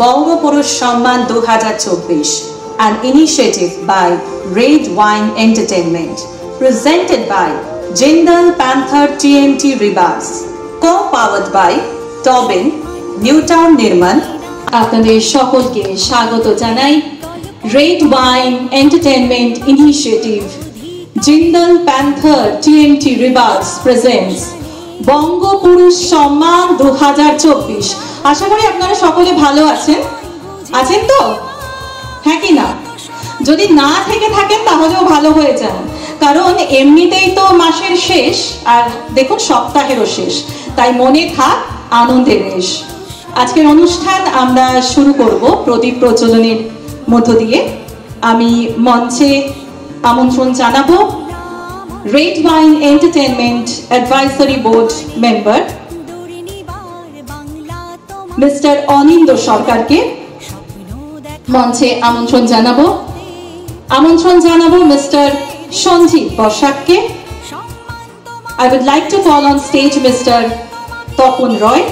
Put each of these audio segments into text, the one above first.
বঙ্গপুরুষ সম্মান 2024, an initiative by Red Wine Entertainment, presented by Jindal Panther TNT Rebars, co-powered by Tobin, Newtown Nirman. আপনাদের সকলকে স্বাগত জানাই red wine entertainment initiative Jindal panther TNT rebars presents Bangapurush সম্মান 2024। আশা করি আপনারা সকলে ভালো আছেন তো? হ্যাঁ কি না? যদি না থেকে থাকেন তাহলেও ভালো হয়ে যান, কারণ এমনিতেই তো মাসের শেষ আর দেখুন সপ্তাহেরও শেষ, তাই মনে থাক আনন্দের রেশ। আজকের অনুষ্ঠান আমরা শুরু করব প্রদীপ প্রজ্বলনের মধ্য দিয়ে। আমি মঞ্চে আমন্ত্রণ জানাবো red wine entertainment advisory board member mister Anindo সরকারকে। মঞ্চে আমন্ত্রণ জানাবো মিস্টার সঞ্জীব বসাককে। I would like to call on stage Mr. Tapan Roy.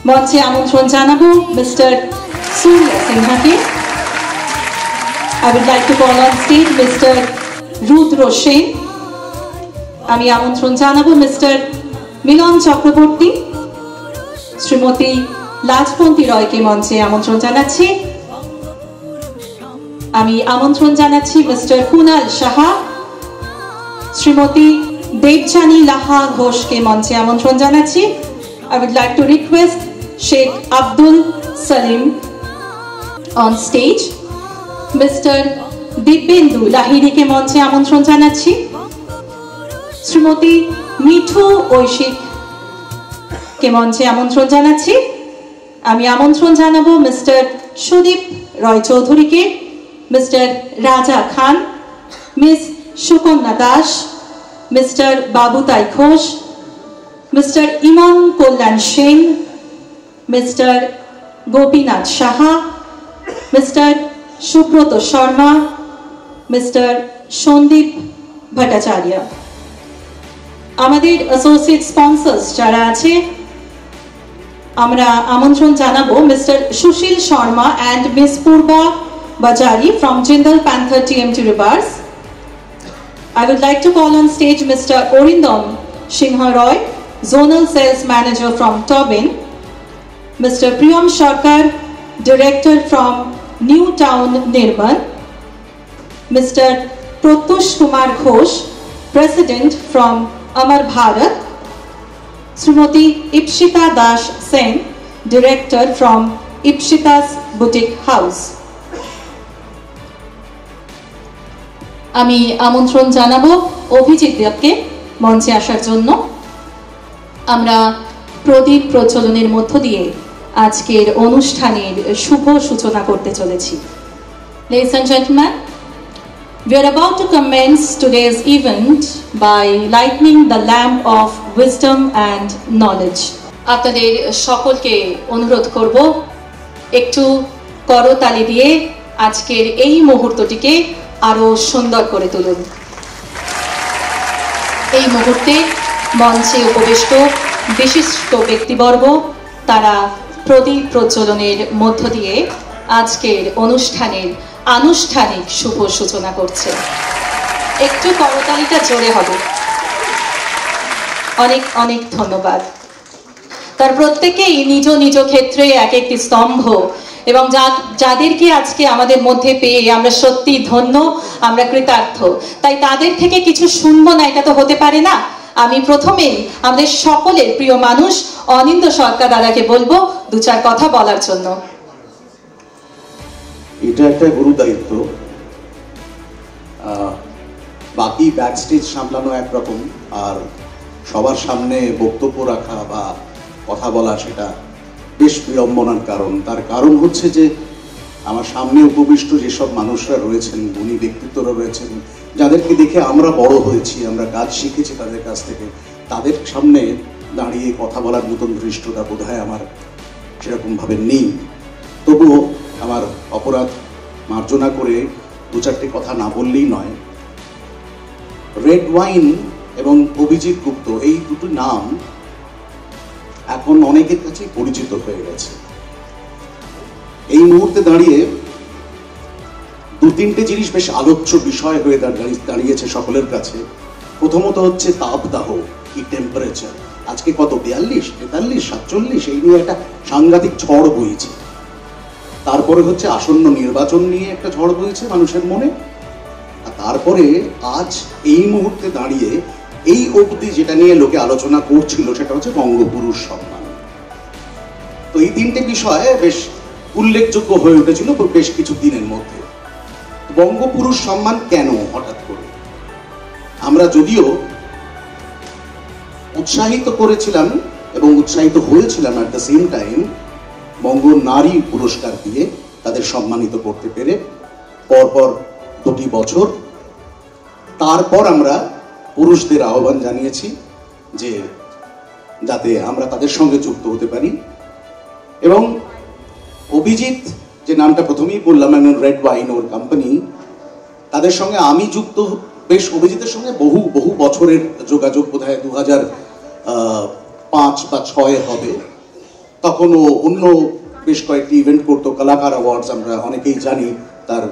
মঞ্চে আমন্ত্রণ জানাবো মিস্টার সূর্য সিনহাকে। I would like to call on stage Mr. Rudra Sen. আমি আমন্ত্রণ জানাবো মিস্টার মিলন চক্রবর্তী। শ্রীমতী লাজপন্তি রয়কে মঞ্চে আমন্ত্রণ জানাচ্ছি। আমি আমন্ত্রণ জানাচ্ছি মিস্টার কুনাল সাহা। শ্রীমতী দেবযানী লাহা ঘোষকে মঞ্চে আমন্ত্রণ জানাচ্ছি। I would like to request Sheikh Abdul Salim on stage. Mr. Dibyendu Lahiri ke মঞ্চে আমন্ত্রণ জানাচ্ছি। শ্রীমতী মিঠু ঐশিক কে মঞ্চে আমন্ত্রণ জানাচ্ছি। আমি আমন্ত্রণ জানাবো মিস্টার সুদীপ রয় চৌধুরীকে, mister Raja Khan, miss Sukanya Das, mister Babutai Ghosh, mister Imon Kalyan Sen, mister Gopinath Saha, mister Subrata Sharma, mister Sandeep Bhattacharya. আমাদের অ্যাসোসিয়েট স্পন্সর্স যারা আছে, আমরা আমন্ত্রণ জানাবো mister Sushil Sharma and miss Purba Bajari from Jindal panther TMT rebars. I would like to call on stage Mr. Orindam Singha Roy, Zonal Sales Manager from Tobin, Mr. Priyam Sharkar, Director from Newtown Nirman, Mr. Protush Kumar Ghosh, President from Amar Bharat, Srimati Ipshita Das Sen, Director from Ipshita's Boutique House. আমি আমন্ত্রণ জানাবো অভিজিৎ দেবকে মঞ্চে আসার জন্য। আমরা প্রদীপ প্রজ্বলনের মধ্য দিয়ে আজকের অনুষ্ঠানের শুভ সূচনা করতে চলেছি। Ladies and gentlemen, we are about to commence today's event by lighting the lamp of wisdom and knowledge. আপনাদের সকলকে অনুরোধ করব একটু করতালি দিয়ে আজকের এই মুহূর্তটিকে আরো সুন্দর করে তুলুন। এই মুহূর্তে মঞ্চে উপবিষ্ট বিশিষ্ট ব্যক্তিবর্গ তারা প্রদীপ প্রজ্বলনের মধ্য দিয়ে আজকের অনুষ্ঠানের আনুষ্ঠানিক শুভ সূচনা করছে। একটু করতালিটা জোরে হবে। অনেক অনেক ধন্যবাদ। তার প্রত্যেকেই নিজ নিজ ক্ষেত্রে এক একটি স্তম্ভ, এবং যাদেরকে আজকে আমাদের মধ্যে পেয়ে আমরা সত্যি ধন্য, আমরা কৃতার্থ। তাই তাদের থেকে কিছু শুনবো না এটা তো হতে পারে না। আমি প্রথমেই আমাদের সকলের প্রিয় মানুষ অনিন্দ সরকার দাদাকে বলবো দু চার কথা বলার জন্য। এটা একটা গুরু দায়িত্ব। বাকি ব্যাকস্টেজ সামলানো একরকম, আর সবার সামনে বক্তব্য রাখা বা কথা বলা সেটা বেশ বিড়ম্বনার কারণ। তার কারণ হচ্ছে যে আমার সামনে উপবিষ্ট যেসব মানুষরা রয়েছেন, গুণী ব্যক্তিত্বরা রয়েছেন, যাদেরকে দেখে আমরা বড় হয়েছি, আমরা কাজ শিখেছি তাদের কাছ থেকে, তাদের সামনে দাঁড়িয়ে কথা বলার মতন ধৃষ্টতা বোধহয় আমার সেরকমভাবে নেই। তবুও আমার অপরাধ মার্জনা করে দু চারটি কথা না বললেই নয়। রেড ওয়াইন এবং অভিজিৎ গুপ্ত এই দুটো নাম এখন অনেকের কাছেই পরিচিত হয়ে গেছে। এই মুহূর্তে দাঁড়িয়ে দু তিনটে জিনিস বেশ আলোচ্য বিষয় হয়ে দাঁড়িয়েছে সকলের কাছে। প্রথমত হচ্ছে তাপদাহ, কি টেম্পারেচার। আজকে কত, 42, 43, 47, এই নিয়ে একটা সাংঘাতিক ঝড় বইছে। তারপরে হচ্ছে আসন্ন নির্বাচন নিয়ে একটা ঝড় বইছে মানুষের মনে। আর তারপরে আজ এই মুহূর্তে দাঁড়িয়ে এই অবধি যেটা নিয়ে লোকে আলোচনা করছিল সেটা হচ্ছে বঙ্গপুরুষ সম্মান। তো এই তিনটে বিষয়ে বেশ উল্লেখযোগ্য হয়ে উঠেছিল বেশ কিছু দিনের মধ্যে। বঙ্গপুরুষ সম্মান কেন হঠাৎ করে? আমরা যদিও উৎসাহিত করেছিলাম এবং উৎসাহিত হয়েছিলাম অ্যাট দ্য সেম টাইম বঙ্গ নারী পুরস্কার দিয়ে তাদের সম্মানিত করতে পেরে পরপর 2টি বছর। তারপর আমরা পুরুষদের আহ্বান জানিয়েছি যে যাতে আমরা তাদের সঙ্গে যুক্ত হতে পারি। এবং অভিজিৎ, যে নামটা প্রথমেই বললাম, রেড ওয়াইন ওর কোম্পানি, তাদের সঙ্গে আমি যুক্ত বেশ অভিজিতের সঙ্গে বহু বছরের যোগাযোগ, বোধহয় 2005 বা 2006 হবে। তখন ও অন্য বেশ কয়েকটি ইভেন্ট করতো, কলাকার অ্যাওয়ার্ডস আমরা অনেকেই জানি। তার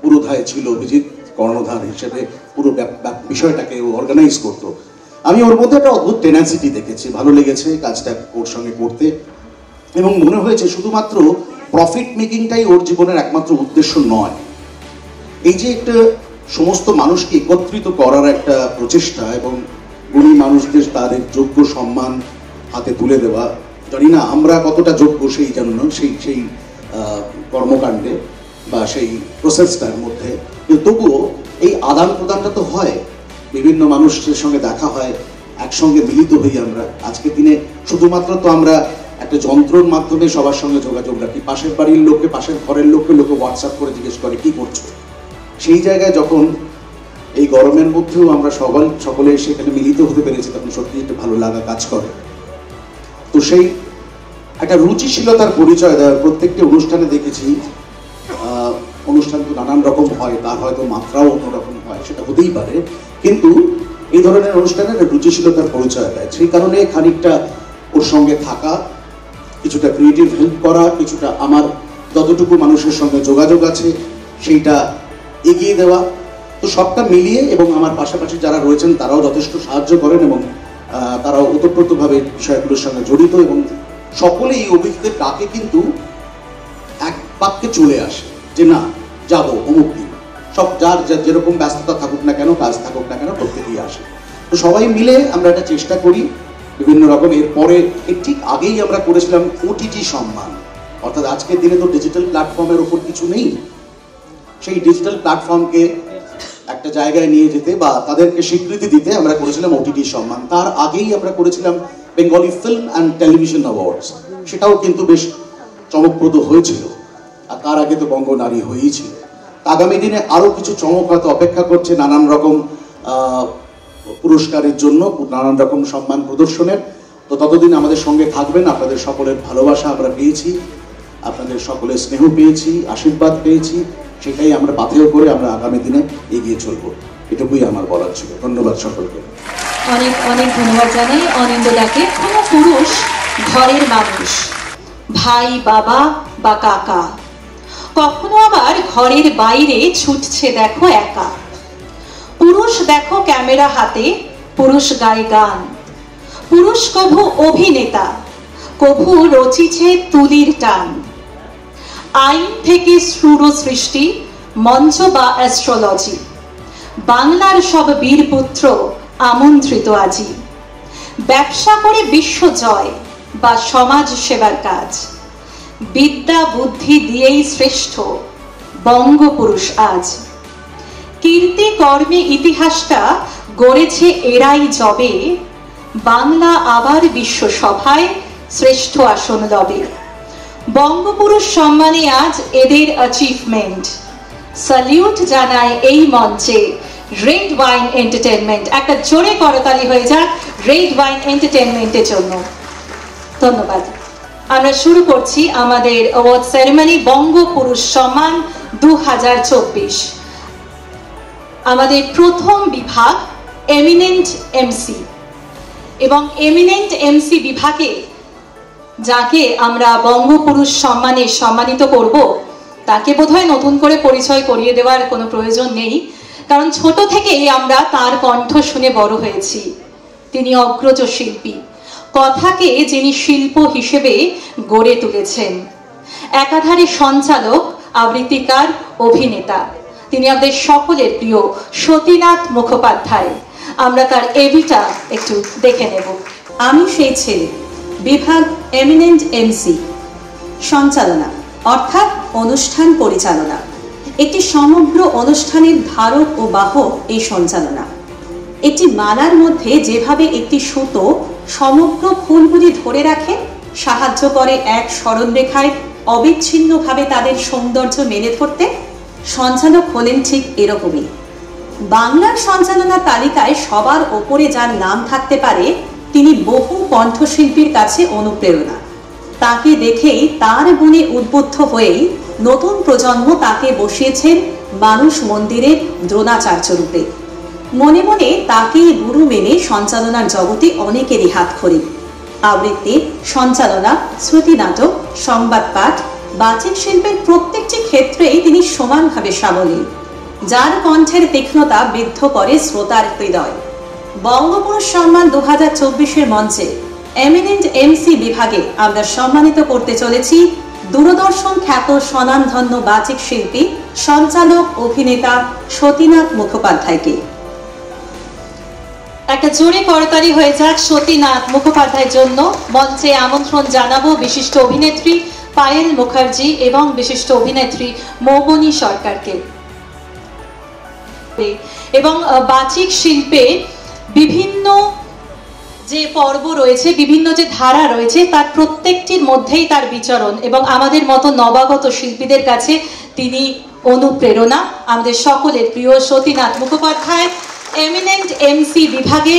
পুরোধায় ছিল অভিজিৎ, কর্ণধার হিসেবে পুরো বিষয়টাকে ও অর্গানাইজ করতো। আমি ওর মধ্যে একটা অদ্ভুত টেনাসিটি দেখেছি, ভালো লেগেছে কাজটা ওর সঙ্গে করতে। এবং মনে হয়েছে শুধুমাত্র প্রফিট মেকিংটাই ওর জীবনের একমাত্র উদ্দেশ্য নয়। এই যে একটা সমস্ত মানুষকে একত্রিত করার একটা প্রচেষ্টা এবং গুণী মানুষদের তাদের যোগ্য সম্মান হাতে তুলে দেওয়া, জানি না আমরা কতটা যোগ্য সেই জন্য সেই কর্মকাণ্ডে বা সেই প্রসেসটার মধ্যে, কিন্তু তবুও এই আদান প্রদানটা তো হয়, বিভিন্ন মানুষের সঙ্গে দেখা হয়, একসঙ্গে মিলিত হই আমরা। আজকের দিনে শুধুমাত্র তো আমরা একটা যন্ত্রের মাধ্যমে সবার সঙ্গে যোগাযোগ রাখি, পাশের বাড়ির লোককে, পাশের ঘরের লোককে হোয়াটসঅ্যাপ করে জিজ্ঞেস করে কি করছো। সেই জায়গায় যখন এই গরমের মধ্যেও আমরা সকলে সেখানে মিলিত হতে পেরেছি, তখন সত্যি একটা ভালো লাগা কাজ করে। তো সেই একটা রুচিশীলতার পরিচয় দেওয়ার প্রত্যেকটি অনুষ্ঠানে দেখেছি। অনুষ্ঠান তো নানান রকম হয়, তার হয়তো মাত্রাও অন্যরকম হয়, সেটা হতেই পারে, কিন্তু এই ধরনের অনুষ্ঠানে রুচিশীলতার পরিচয় দেয়। সেই কারণে খানিকটা ওর সঙ্গে থাকা, কিছুটা ক্রিয়েটিভ হেল্প করা, কিছুটা আমার যতটুকু মানুষের সঙ্গে যোগাযোগ আছে সেইটা এগিয়ে দেওয়া, তো সবটা মিলিয়ে। এবং আমার পাশাপাশি যারা রয়েছেন তারাও যথেষ্ট সাহায্য করেন এবং তারাও ওতপ্রোতভাবে বিষয়গুলোর সঙ্গে জড়িত, এবং সকলেই এই অভিজ্ঞতার ডাকে কিন্তু এক বাক্যে চলে আসে যে না যাব অমুক দিন। সব যার যেরকম ব্যস্ততা থাকুক না কেন, কাজ থাকুক না কেন, প্রত্যেকেই আসে। তো সবাই মিলে আমরা একটা চেষ্টা করি বিভিন্ন রকম। এরপরে ঠিক আগেই আমরা করেছিলাম ওটিটি সম্মান, অর্থাৎ আজকের দিনে তো ডিজিটাল প্ল্যাটফর্মের ওপর কিছু নেই, সেই ডিজিটাল প্ল্যাটফর্মকে একটা জায়গায় নিয়ে যেতে বা তাদেরকে স্বীকৃতি দিতে আমরা করেছিলাম ওটিটি সম্মান। তার আগেই আমরা করেছিলাম Bengali film and television awards, সেটাও কিন্তু বেশ চমকপ্রদ হয়েছিল। আর তার আগে তো বঙ্গ নারী হয়েইছিল। আগামী দিনে আরও কিছু চমক হয়তো অপেক্ষা করছে, নানান রকম পুরস্কারের জন্য, নানান রকম সম্মান প্রদর্শনের। তো ততদিন আমাদের সঙ্গে থাকবেন। আপনাদের সকলের ভালোবাসা আমরা পেয়েছি, আপনাদের সকলের স্নেহ পেয়েছি, আশীর্বাদ পেয়েছি, সেটাই আমরা পাথেয় করে আমরা আগামী দিনে এগিয়ে চলবো। এটুকুই আমার বলার ছিল। ধন্যবাদ সকলকে। অনেক অনেক ধন্যবাদ জানাই অনিন্দদাকে। কোনো পুরুষ ঘরের মানুষ, ভাই, বাবা বা কাকা, কখনো আবার ঘরের বাইরে ছুটছে দেখো একা। পুরুষ দেখো ক্যামেরা হাতে, পুরুষ গায়ে গান, পুরুষ কভু অভিনেতা, কভু রচিছে তুলির টান। আইন থেকে সুর সৃষ্টি, মঞ্চ বা অ্যাস্ট্রোলজি, বাংলার সব বীরপুত্র আমন্ত্রিত আজি। ব্যবসা করে বিশ্ব জয় বা সমাজ সেবার কাজ, বিদ্যা বুদ্ধি দিয়েই শ্রেষ্ঠ বঙ্গপুরুষ আজ। কীর্তি কর্মে ইতিহাসটা গড়েছে এরাই যবে, বাংলা আবার বিশ্বসভায় শ্রেষ্ঠ আসন লবে। বঙ্গপুরুষ সম্মানে আজ এদের অ্যাচিভমেন্ট, স্যালিউট জানায় এই মঞ্চে রেড ওয়াইন এন্টারটেনমেন্ট। একটা জোরে করতালি হয়ে যাক রেড ওয়াইন এন্টারটেনমেন্টের জন্য। ধন্যবাদ। আমরা শুরু করছি আমাদের অ্যাওয়ার্ড সেরেমনি বঙ্গপুরুষ সম্মান 2024। আমাদের প্রথম বিভাগ এমিনেন্ট এমসি, এবং এমিনেন্ট এমসি বিভাগে যাকে আমরা বঙ্গপুরুষ সম্মানে সম্মানিত করব, তাকে বোধহয় নতুন করে পরিচয় করিয়ে দেওয়ার কোনো প্রয়োজন নেই, কারণ ছোট থেকেই আমরা তার কণ্ঠ শুনে বড় হয়েছি। তিনি অগ্রজ শিল্পী, কথাকে যিনি শিল্প হিসেবে গড়ে তুলেছেন। একাধারে সঞ্চালক, আবৃত্তিকার, অভিনেতা। তিনি আমাদের সকলের প্রিয় সতীনাথ মুখোপাধ্যায়। আমরা তার এভিটা একটু দেখে নেব। আমি সেই ছেলে, বিভাগ এমিনেন্ট এমসি, সঞ্চালনা অর্থাৎ অনুষ্ঠান পরিচালনা। একটি সমগ্র অনুষ্ঠানের ধারক ও বাহক এই সঞ্চালনা। একটি মালার মধ্যে যেভাবে একটি সুতো সমগ্র ফুলগুলি ধরে রাখে, সাহায্য করে এক সরলরেখায় অবিচ্ছিন্নভাবে তাদের সৌন্দর্য মেলে ধরতে, সঞ্চালক হলেন ঠিক এরকমই। বাংলার সঞ্চালনা তালিকায় সবার ওপরে যার নাম থাকতে পারে, তিনি বহু কণ্ঠশিল্পীর কাছে অনুপ্রেরণা। তাকে দেখেই তার গুণে উদ্বুদ্ধ হয়েই নতুন প্রজন্ম তাকে বসিয়েছেন মানুষ মন্দিরের দ্রোণাচার্য রূপে। মনে মনে তাকেই গুরু মেনে সঞ্চালনার জগতে অনেকেরই হাতখড়ি। আবৃত্তি, সঞ্চালনা, শ্রুতি নাটক, সংবাদ পাঠ, বাচিক শিল্পের প্রত্যেকটি ক্ষেত্রেই তিনি সমানভাবে সাবলীল, যার কণ্ঠের তীক্ষ্ণতা বিদ্ধ করে শ্রোতার হৃদয়। বঙ্গপুরুষ সম্মান 2024-এর মঞ্চে এমিনেন্ট এমসি বিভাগে আমরা সম্মানিত করতে চলেছি দূরদর্শন খ্যাত স্বনামধন্য বাচিক শিল্পী, সঞ্চালক, অভিনেতা সতীনাথ মুখোপাধ্যায়কে। একটা জোরে করতালি হয়ে যাক সতীনাথ মুখোপাধ্যায়ের জন্য। মঞ্চে আমন্ত্রণ জানাবো বিশিষ্ট অভিনেত্রী পায়েল মুখার্জি এবং বিশিষ্ট অভিনেত্রী মৌবনী সরকারকে। এবং বাচিক শিল্পে বিভিন্ন যে পর্ব রয়েছে, বিভিন্ন যে ধারা রয়েছে, তার প্রত্যেকটির মধ্যেই তার বিচরণ, এবং আমাদের মতো নবাগত শিল্পীদের কাছে তিনি অনুপ্রেরণা। আমাদের সকলের প্রিয় সতীনাথ মুখোপাধ্যায় এমিনেন্ট এমসি বিভাগে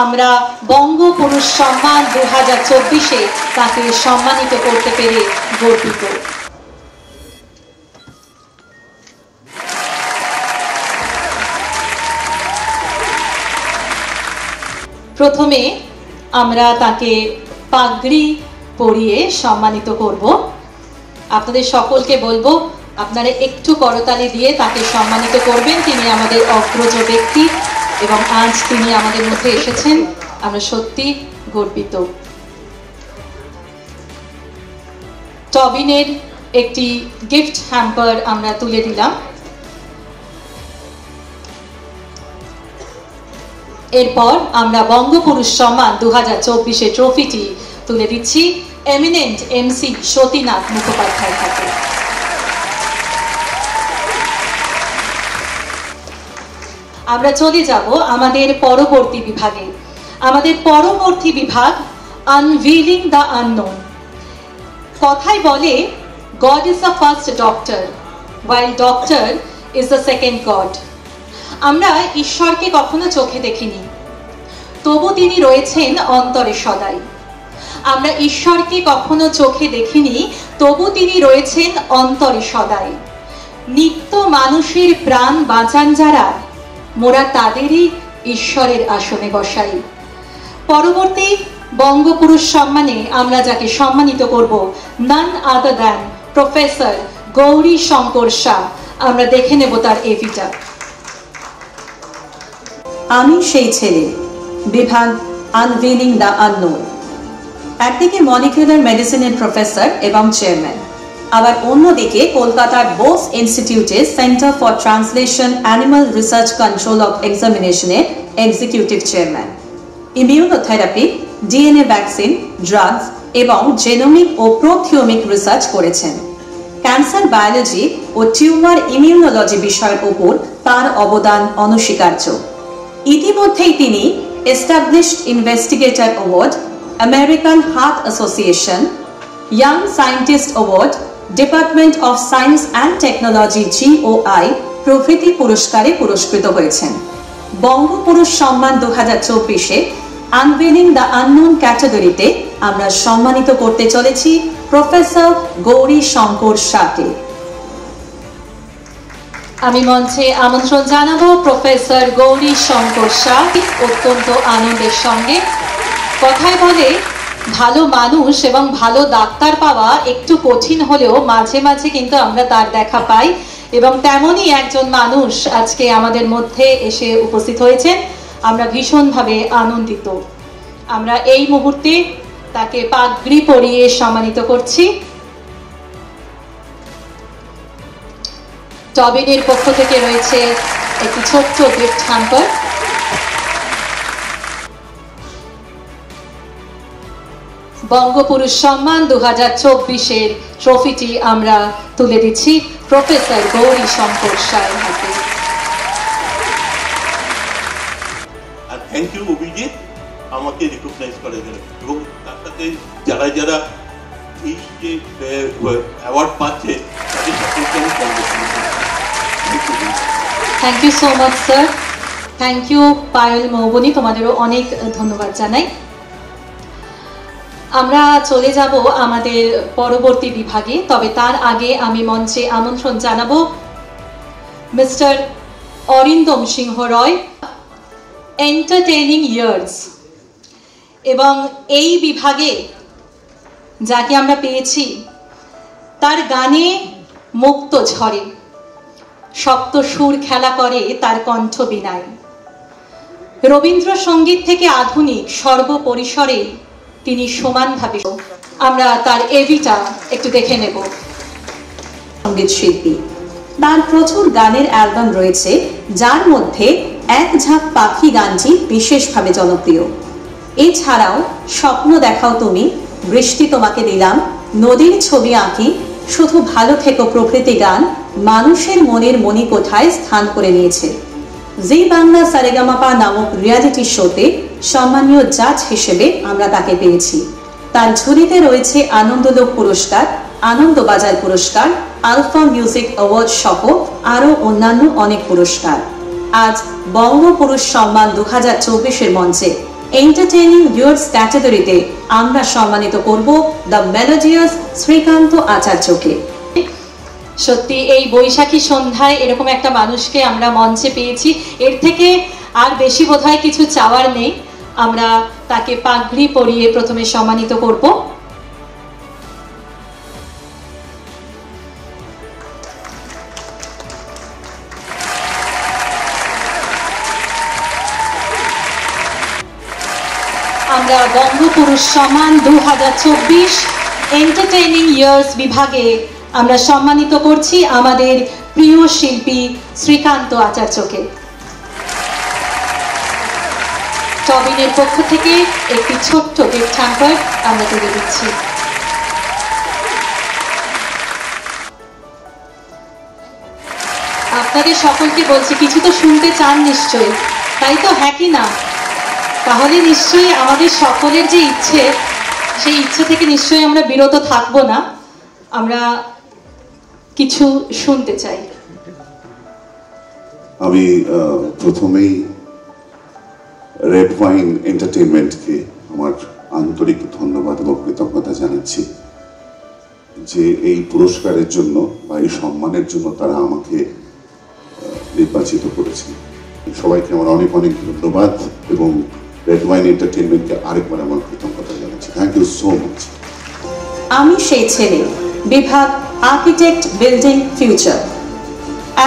আমরা বঙ্গপুরুষ সম্মান 2024-এ তাকে সম্মানিত করতে পেরে গর্বিত। প্রথমে আমরা তাকে পাগড়ি পরিয়ে সম্মানিত করব। আপনাদের সকলকে বলবো আপনারা একটু করতালি দিয়ে তাকে সম্মানিত করবেন। তিনি আমাদের অগ্রজ ব্যক্তি এবং আজ তিনি আমাদের মধ্যে এসেছেন, আমরা সত্যি গর্বিত। টবিনের একটি গিফট হ্যাম্পার আমরা তুলে দিলাম। এরপর আমরা বঙ্গপুরুষ সম্মান 2024-এর ট্রফিটি তুলে দিচ্ছি এমিনেন্ট এমসি সতীনাথ মুখোপাধ্যায় হাতে। আমরা চলে যাব আমাদের পরবর্তী বিভাগে। আমাদের পরবর্তী বিভাগ আনভিলিং দ্য আননোন। কথায় বলে god is the first doctor, while doctor is the second god. আমরা ঈশ্বরকে কখনো চোখে দেখিনি, তবু তিনি রয়েছেন অন্তরে সদাই। আমরা ঈশ্বরকে কখনো চোখে দেখিনি, তবু তিনি রয়েছেন অন্তরে সদাই। নিত্য মানুষের প্রাণ বাঁচান যারা, মোরা তাদেরই ঈশ্বরের আসনে বসাই। পরবর্তী বঙ্গপুরুষ সম্মানে আমরা যাকে সম্মানিত করব, none other than professor Gauri Shankar Shah. আমরা দেখে নেব তার এভিটা। আমি সেই ছেলে, বিভাগ আনভিলিং দ্য আননোন। একদিকে মলিকুলার মেডিসিনের প্রফেসর এবং চেয়ারম্যান, আবার অন্যদিকে কলকাতার বোস ইনস্টিটিউটের centre for translation animal research control of এক্সামিনেশনের executive chairman. Immunotherapy, DNA vaccine, drugs এবং জেনোমিক ও প্রোথিওমিক রিসার্চ করেছেন। ক্যান্সার বায়োলজি ও টিউমার ইমিউনোলজি বিষয়ের উপর তার অবদান অনস্বীকার্য। ইতিমধ্যেই তিনি established investigator award, American heart association, young scientist award, department of science and technology GOI প্রভৃতি পুরস্কারে পুরস্কৃত হয়েছেন। বঙ্গপুরুষ সম্মান 2024-এ আনভিলিং দ্য আননোন ক্যাটাগরিতে আমরা সম্মানিত করতে চলেছি প্রফেসর গৌরী শঙ্কর শাহকে। আমি মঞ্চে আমন্ত্রণ জানাবো প্রফেসর গৌরী শঙ্কর শাহ। অত্যন্ত আনন্দের সঙ্গে। কথায় বলে ভালো মানুষ এবং ভালো ডাক্তার পাওয়া একটু কঠিন হলেও মাঝে মাঝে কিন্তু আমরা তার দেখা পাই, এবং তেমনই একজন মানুষ আজকে আমাদের মধ্যে এসে উপস্থিত হয়েছেন। আমরা ভীষণভাবে আনন্দিত। আমরা এই মুহূর্তে তাকে পাগড়ি পরিয়ে সম্মানিত করছি। টবিনের পক্ষ থেকে রয়েছে একটি ছোট্ট গিফট হ্যাম্পার। বঙ্গপুরুষ সম্মান 2024-এর ট্রফিটি আমরা তুলে দিচ্ছি প্রফেসর গৌরী শঙ্কর সাহের হাতে। থ্যাংক ইউ অভিজিৎ, আমাকে রিকগনাইজ করে দিলেন, এবং তার সাথে যারা যারা এই যে অ্যাওয়ার্ড পাচ্ছে তাদের সকলকে আমি thank you so much sir. Thank you Payel Moubani, তোমাদেরও অনেক ধন্যবাদ জানাই। আমরা চলে যাব আমাদের পরবর্তী বিভাগে, তবে তার আগে আমি মঞ্চে আমন্ত্রণ জানাবো মিস্টার অরিন্দম সিংহ রয়, এন্টারটেইনিং ইয়ার্স। এবং এই বিভাগে যাকে আমরা পেয়েছি তার গানে মুক্ত ঝরে, সপ্ত সুর খেলা করে তার কণ্ঠ বীণায়। রবীন্দ্রসঙ্গীত থেকে আধুনিক সর্বপরিসরে তিনি সমানভাবে। আমরা তার এভিটা একটু দেখে নেব। সঙ্গীত শিল্পী, তার প্রচুর গানের অ্যালবাম রয়েছে, যার মধ্যে এক ঝাঁক পাখি গানটি বিশেষভাবে জনপ্রিয়। এছাড়াও স্বপ্ন দেখাও তুমি, বৃষ্টি তোমাকে দিলাম, নদীর ছবি আঁকি, শুধু ভালো থেকো প্রভৃতি গান মানুষের মনের মণিকোঠায় স্থান করে নিয়েছে। জি বাংলা সারেগামাপা নামক রিয়ালিটি শোতে সম্মানীয় জাজ হিসেবে আমরা তাকে পেয়েছি। তার ঝুলিতে রয়েছে আনন্দলোক পুরস্কার, আনন্দবাজার পুরস্কার, আলফা মিউজিক অ্যাওয়ার্ড সহ আরও অন্যান্য অনেক পুরস্কার। আজ বঙ্গপুরুষ সম্মান 2024-এর মঞ্চে এন্টারটেইনিং ইয়ার্স ক্যাটাগরিতে আমরা সম্মানিত করব দ্য মেলোডিয়াস শ্রীকান্ত আচার্যকে। সত্যি এই বৈশাখী সন্ধ্যায় এরকম একটা মানুষকে আমরা মঞ্চে পেয়েছি, এর থেকে আর বেশি বোধহয় কিছু চাওয়ার নেই। আমরা তাকে পাগড়ি পরিয়ে প্রথমে সম্মানিত করব। আমরা বঙ্গপুরুষ সম্মান 2024 এন্টারটেইনিং ইয়ার্স বিভাগে আমরা সম্মানিত করছি আমাদের প্রিয় শিল্পী শ্রীকান্ত আচার্যকে। টবিনের পক্ষ থেকে একটি ছোট্ট গিফট হ্যাম্পার আমরা তুলে দিচ্ছি। আপনাদের সকলকে বলছি, কিছু তো শুনতে চান নিশ্চয়ই, তাই তো? হ্যাঁ কি না? তাহলে নিশ্চয়ই আমাদের সকলের যে ইচ্ছে, সেই ইচ্ছে থেকে নিশ্চয়ই আমরা বিরত থাকবো না। আমরা কিছু শুনতে চাই। আমি প্রথমেই রেড ওয়াইন এন্টারটেইনমেন্টকে আমার আন্তরিক ধন্যবাদ এবং কৃতজ্ঞতা জানাচ্ছি যে এই পুরস্কারের জন্য বা এই সম্মানের জন্য তারা আমাকে নির্বাচিত করেছে। সবাইকে আমার অনেক অনেক ধন্যবাদ এবং রেড ওয়াইন এন্টারটেইনমেন্টকে আরেকবার আমার কৃতজ্ঞতা জানাচ্ছি। Thank you so much. আমি সেই ছেলে, বিভাগ আর্কিটেক্ট বিল্ডিং ফিউচার।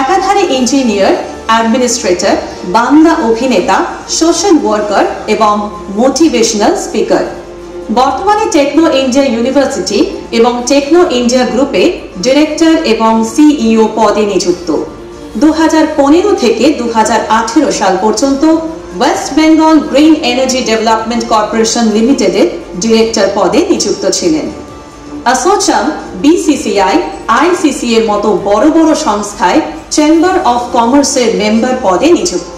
একাধারে ইঞ্জিনিয়ার, অ্যাডমিনিস্ট্রেটর, বাংলা অভিনেতা, সোশ্যাল ওয়ার্কার এবং মোটিভেশনাল স্পিকার। বর্তমানে টেকনো ইন্ডিয়া ইউনিভার্সিটি এবং টেকনো ইন্ডিয়া গ্রুপে ডিরেক্টর এবং সিইও পদে নিযুক্ত। 2015 থেকে 2018 সাল পর্যন্ত West Bengal green energy development corporation লিমিটেডের ডিরেক্টর পদে নিযুক্ত ছিলেন। অ্যাসোচাম, বিসিসিআই, আইসিসি এর মতো বড় বড় সংস্থায় চেম্বার অফ কমার্সের মেম্বার পদে নিযুক্ত।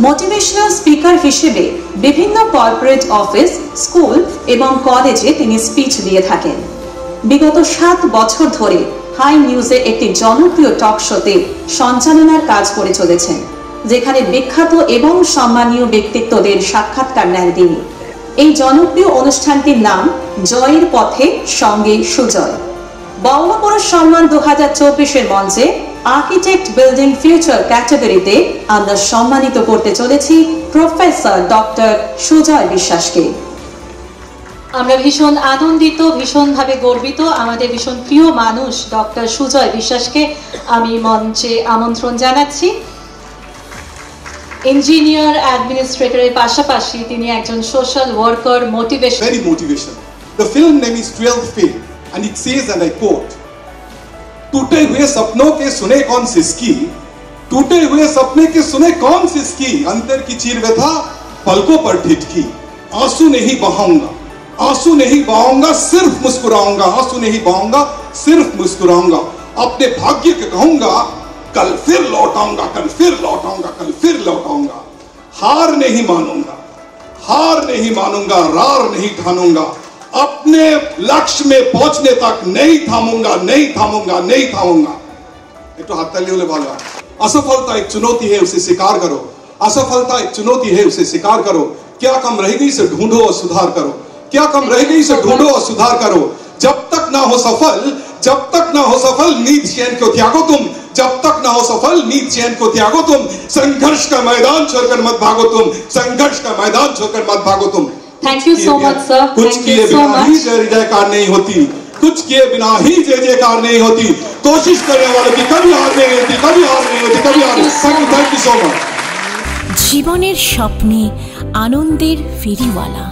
মোটিভেশনাল স্পিকার হিসেবে বিভিন্ন কর্পোরেট অফিস, স্কুল এবং কলেজে তিনি স্পিচ দিয়ে থাকেন। বিগত 7 বছর ধরে হাই নিউজে একটি জনপ্রিয় টক শোতে সঞ্চালনার কাজ করে চলেছেন, যেখানে বিখ্যাত এবং সম্মানীয় ব্যক্তিত্বদের সাক্ষাৎকার নেন তিনি। এই জনপ্রিয় অনুষ্ঠানটির নাম জয়ের পথে সঙ্গে সুজয়। বঙ্গপুরুষ সম্মান 2024-এর মঞ্চে আর্কিটেক্ট বিল্ডিং ফিউচার ক্যাটাগরিতে আমরা সম্মানিত করতে চলেছি প্রফেসর ডক্টর সুজয় বিশ্বাসকে। আমরা ভীষণ আনন্দিত, ভীষণভাবে গর্বিত। আমাদের ভীষণ প্রিয় মানুষ ডক্টর সুজয় বিশ্বাসকে আমি মঞ্চে আমন্ত্রণ জানাচ্ছি। ইঞ্জিনিয়ার অ্যাডমিনিস্ট্রেটরের পাশাপাশি তিনি একজন social worker, motivation. Very motivation. The film name is 12th Fail and it says, and I quote, टूटे हुए सपनों के सुने कौन सिसकी, टूटे हुए सपने के सुने कौन सिसकी, अंतर की चीर व्यथा पलकों पर ठिठकी, आंसू नहीं बहाऊंगा, आंसू नहीं बहाऊंगा, सिर्फ मुस्कुराऊंगा, आंसू नहीं बहाऊंगा, सिर्फ मुस्कुराऊंगा, अपने भाग्य के कहूंगा कल फिर लौटाऊंगा, कल फिर लौटाऊंगा, कल फिर लौटाऊंगा, हार नहीं मानूंगा, हार नहीं मानूंगा, रार नहीं ठानूंगा, अपने लक्ष्य में पहुंचने तक नहीं थामूंगा, नहीं थामूंगा, नहीं थामूंगा। एक तो हाथ ताली वाले भागा। असफलता एक चुनौती है, उसे स्वीकार करो। असफलता एक चुनौती है, उसे स्वीकार करो। क्या कम रह गई से ढूंढो और सुधार करो, क्या कम रह गई से ढूंढो और सुधार करो। जब तक ना हो सफल, जब तक ना हो सफल नींद चैन को त्यागो तुम, जब तक ना हो सफल नींद चैन को त्यागो तुम, संघर्ष का मैदान छोड़कर मत भागो तुम, संघर्ष का मैदान छोड़कर मत भागो तुम। Thank you so much sir, कुछ किए बिना ही जय जयकार नहीं होती, कुछ किए बिना ही जय जयकार नहीं होती, कोशिश करने वालों की कभी हार नहीं होती, कभी हार नहीं होती, कभी हार नहीं। Thank you so much. জীবনের স্বপ্নে আনন্দের ফেরিওয়ালা।